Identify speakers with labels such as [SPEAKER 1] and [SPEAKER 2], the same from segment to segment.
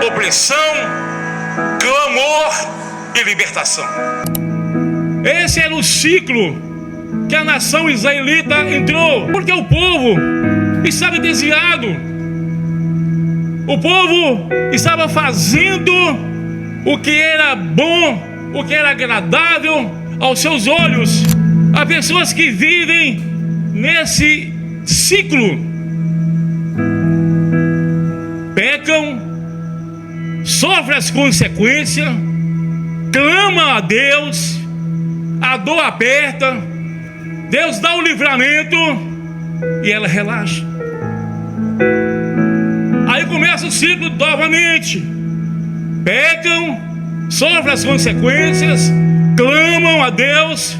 [SPEAKER 1] opressão, clamor e libertação. Esse era o ciclo que a nação israelita entrou, porque o povo estava desviado. O povo estava fazendo o que era bom, o que era agradável aos seus olhos. Há pessoas que vivem nesse ciclo, pecam, sofrem as consequências, clamam a Deus, a dor aperta, Deus dá o livramento e ela relaxa. Aí começa o ciclo novamente. Pecam, sofrem as consequências, clamam a Deus.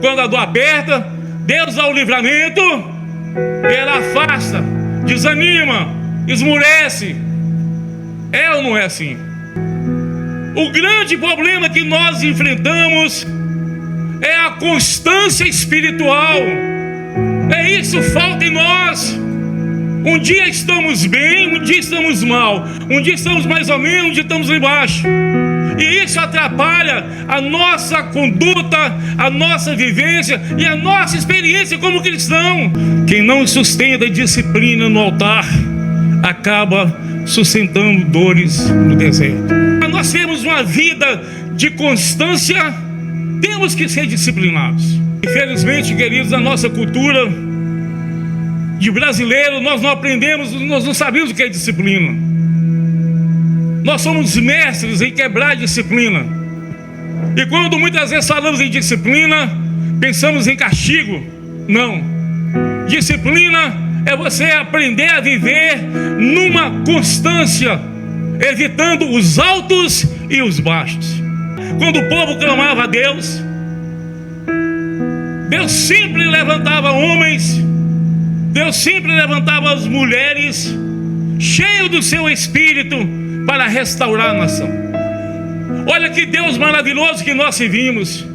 [SPEAKER 1] Quando a dor aperta, Deus dá o livramento e ela afasta, desanima, esmurece. É ou não é assim? O grande problema que nós enfrentamos é a constância espiritual. É isso que falta em nós. Um dia estamos bem, um dia estamos mal, um dia estamos mais ou menos, um dia estamos embaixo. E isso atrapalha a nossa conduta, a nossa vivência e a nossa experiência como cristão. Quem não sustenta a disciplina no altar acaba sustentando dores no deserto. Para nós termos uma vida de constância, temos que ser disciplinados. Infelizmente, queridos, na nossa cultura de brasileiro, nós não aprendemos, nós não sabemos o que é disciplina. Nós somos mestres em quebrar a disciplina. E quando muitas vezes falamos em disciplina, pensamos em castigo. Não. Disciplina é você aprender a viver numa constância, evitando os altos e os baixos. Quando o povo clamava a Deus, Deus sempre levantava homens, Deus sempre levantava as mulheres, cheios do seu espírito, para restaurar a nação. Olha que Deus maravilhoso que nós servimos.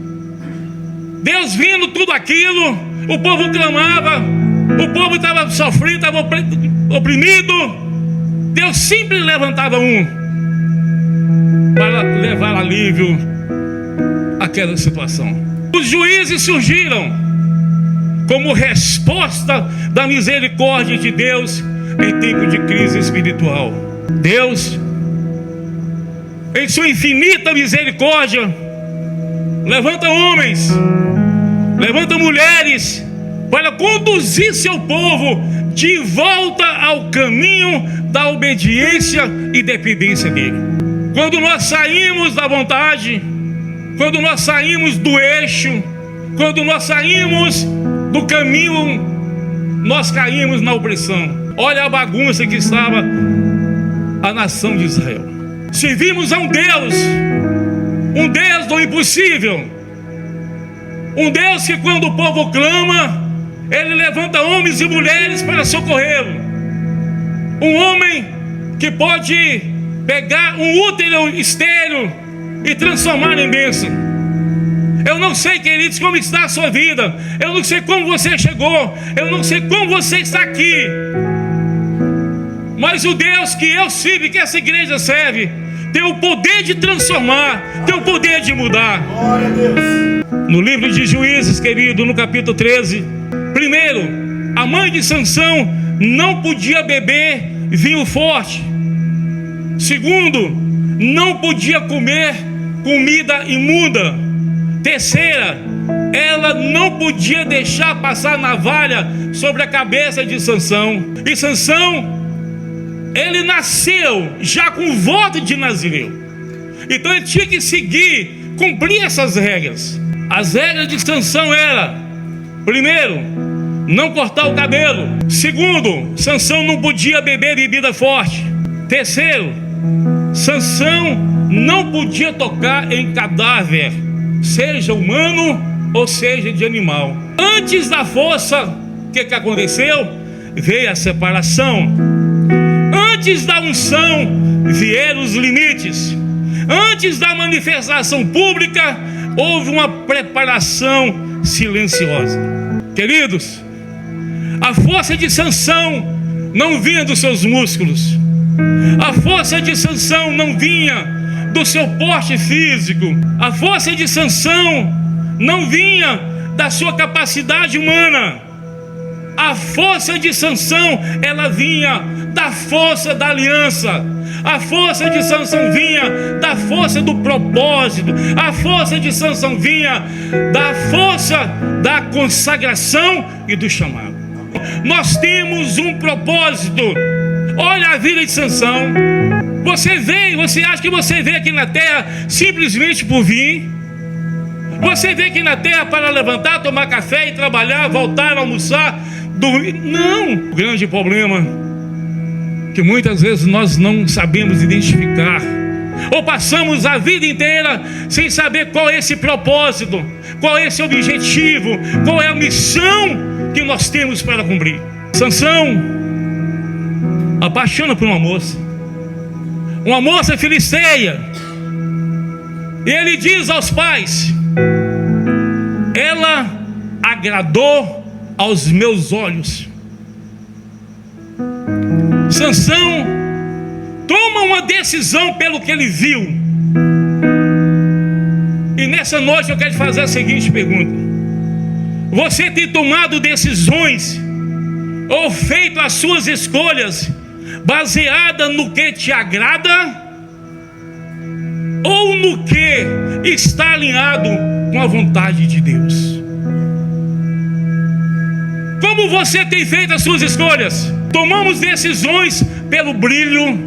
[SPEAKER 1] Deus vendo tudo aquilo, o povo clamava, o povo estava sofrendo, estava oprimido. Deus sempre levantava um para levar alívio àquela situação. Os juízes surgiram como resposta da misericórdia de Deus em tempo de crise espiritual. Deus, em sua infinita misericórdia, levanta homens, levanta mulheres para conduzir seu povo de volta ao caminho da obediência e dependência dele. Quando nós saímos da vontade, quando nós saímos do eixo, quando nós saímos do caminho, nós caímos na opressão. Olha a bagunça que estava a nação de Israel. Servimos a um Deus do impossível, um Deus que quando o povo clama, Ele levanta homens e mulheres para socorrê-lo. Um homem que pode pegar um útero estéril e transformar em bênção. Eu não sei, queridos, como está a sua vida. Eu não sei como você chegou. Eu não sei como você está aqui. Mas o Deus que eu sirvo, que essa igreja serve, tem o poder de transformar, tem o poder de mudar. Glória a Deus. No livro de Juízes, querido, no capítulo 13, primeiro, a mãe de Sansão não podia beber vinho forte. Segundo, não podia comer comida imunda. Terceira, ela não podia deixar passar navalha sobre a cabeça de Sansão. E Sansão, ele nasceu já com voto de nazireu. Então ele tinha que seguir, cumprir essas regras. As regras de Sansão eram: primeiro, não cortar o cabelo. Segundo, Sansão não podia beber bebida forte. Terceiro, Sansão não podia tocar em cadáver, seja humano ou seja de animal. Antes da força, o que aconteceu? Veio a separação. Antes da unção, vieram os limites. Antes da manifestação pública, houve uma preparação silenciosa. Queridos, a força de Sansão não vinha dos seus músculos. A força de Sansão não vinha do seu porte físico. A força de Sansão não vinha da sua capacidade humana. A força de Sansão, ela vinha da força da aliança. A força de Sansão vinha da força do propósito. A força de Sansão vinha da força da consagração e do chamado. Nós temos um propósito. Olha a vida de Sansão. Você acha que você veio aqui na terra simplesmente por vir? Você veio aqui na terra para levantar, tomar café e trabalhar, voltar, almoçar, dormir? Não! O grande problema é que muitas vezes nós não sabemos identificar, ou passamos a vida inteira sem saber qual é esse propósito, qual é esse objetivo, qual é a missão que nós temos para cumprir. Sansão apaixona por uma moça filisteia, e ele diz aos pais: ela agradou aos meus olhos. Sansão toma uma decisão pelo que ele viu. E nessa noite eu quero te fazer a seguinte pergunta: você tem tomado decisões ou feito as suas escolhas baseada no que te agrada ou no que está alinhado com a vontade de Deus? Como você tem feito as suas escolhas? Tomamos decisões pelo brilho,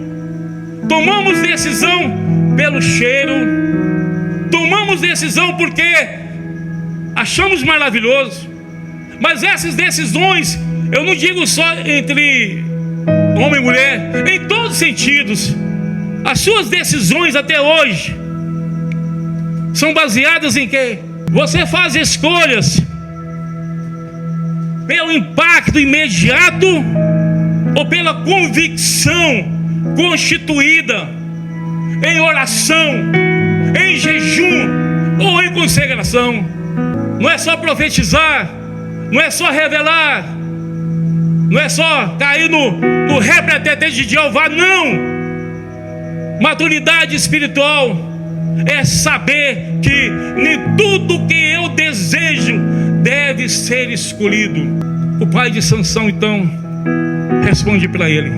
[SPEAKER 1] tomamos decisão pelo cheiro, tomamos decisão porque achamos maravilhoso. Mas essas decisões, eu não digo só entre homem e mulher, em todos os sentidos. As suas decisões até hoje são baseadas em quê? Você faz escolhas pelo impacto imediato ou pela convicção constituída em oração, em jejum ou em consagração? Não é só profetizar, não é só revelar, não é só cair no representé de Jeová, não. Maturidade espiritual é saber que nem tudo que eu desejo deve ser escolhido. O pai de Sansão então responde para ele: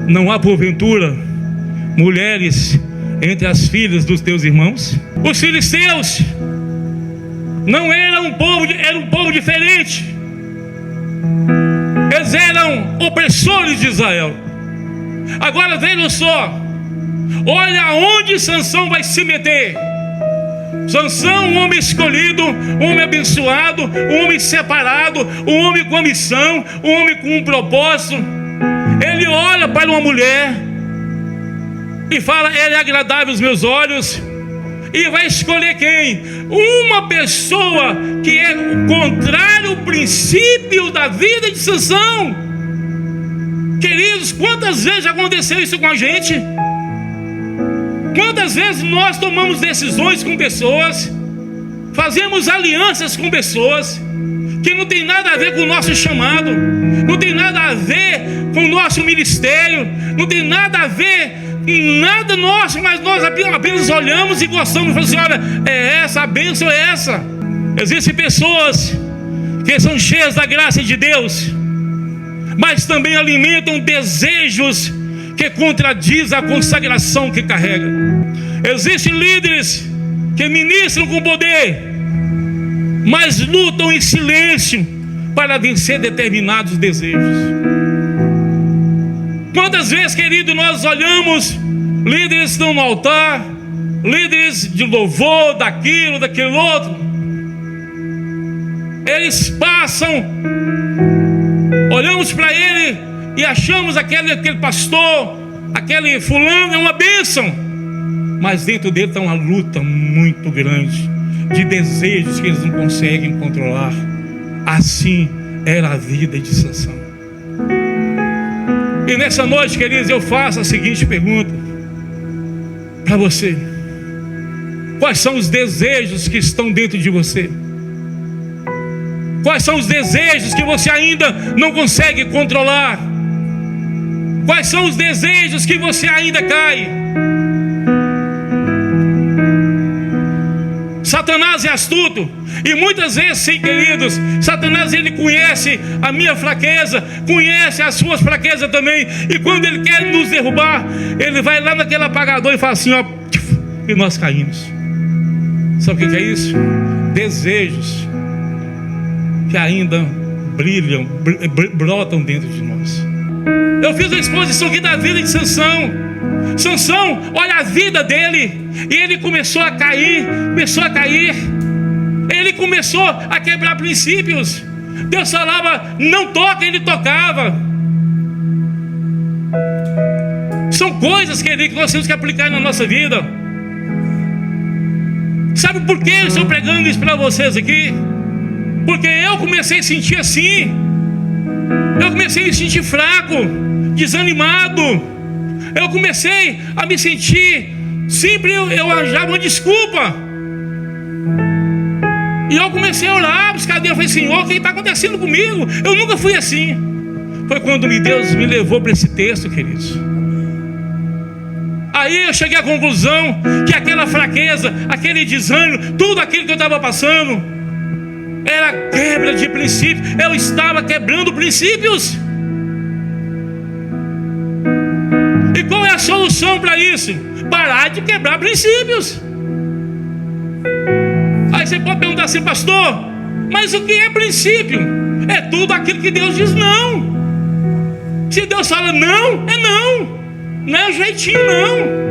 [SPEAKER 1] não há porventura mulheres entre as filhas dos teus irmãos? Os filisteus não eram um povo, era um povo diferente. Eles eram opressores de Israel. Agora vejam só, olha aonde Sansão vai se meter. Sansão, um homem escolhido, um homem abençoado, um homem separado, um homem com a missão, um homem com um propósito. Ele olha para uma mulher e fala: ela é agradável aos meus olhos. E vai escolher quem? Uma pessoa que é o contrário ao princípio da vida de Sansão. Queridos, quantas vezes já aconteceu isso com a gente? Quantas vezes nós tomamos decisões com pessoas, fazemos alianças com pessoas que não tem nada a ver com o nosso chamado, não tem nada a ver com o nosso ministério, não tem nada a ver em nada nosso, mas nós apenas olhamos e gostamos e falamos assim: olha, é essa, a bênção é essa. Existem pessoas que são cheias da graça de Deus, mas também alimentam desejos que contradizem a consagração que carrega. Existem líderes que ministram com poder, mas lutam em silêncio para vencer determinados desejos. Quantas vezes, querido, nós olhamos líderes que estão no altar, líderes de louvor, daquele outro, eles passam, olhamos para ele e achamos aquele pastor, aquele fulano é uma bênção, mas dentro dele está uma luta muito grande de desejos que eles não conseguem controlar. Assim era a vida de Sansão. E nessa noite, queridos, eu faço a seguinte pergunta para você: quais são os desejos que estão dentro de você? Quais são os desejos que você ainda não consegue controlar? Quais são os desejos que você ainda cai? Satanás é astuto. E muitas vezes, sim, queridos, Satanás, ele conhece a minha fraqueza, conhece as suas fraquezas também. E quando ele quer nos derrubar, ele vai lá naquele apagador e fala assim, ó, e nós caímos. Sabe o que é isso? Desejos que ainda brilham, brotam dentro de nós. Eu fiz uma exposição aqui da vida de Sansão. Sansão, olha a vida dele. E ele começou a cair. Ele começou a quebrar princípios. Deus falava, não toca, ele tocava. São coisas, querido, que nós temos que aplicar na nossa vida. Sabe por que eu estou pregando isso para vocês aqui? Porque eu comecei a sentir assim. Eu comecei a me sentir fraco, desanimado. Eu comecei a me sentir, sempre eu arranjava uma desculpa. E eu comecei a orar, buscar Deus. Eu falei, Senhor, o que está acontecendo comigo? Eu nunca fui assim. Foi quando Deus me levou para esse texto, queridos. Aí eu cheguei à conclusão que aquela fraqueza, aquele desânimo, tudo aquilo que eu estava passando era quebra de princípios. Eu estava quebrando princípios. E qual é a solução para isso? Parar de quebrar princípios. Aí você pode perguntar assim, pastor, mas o que é princípio? É tudo aquilo que Deus diz não. Se Deus fala não, é não. Não é o jeitinho não.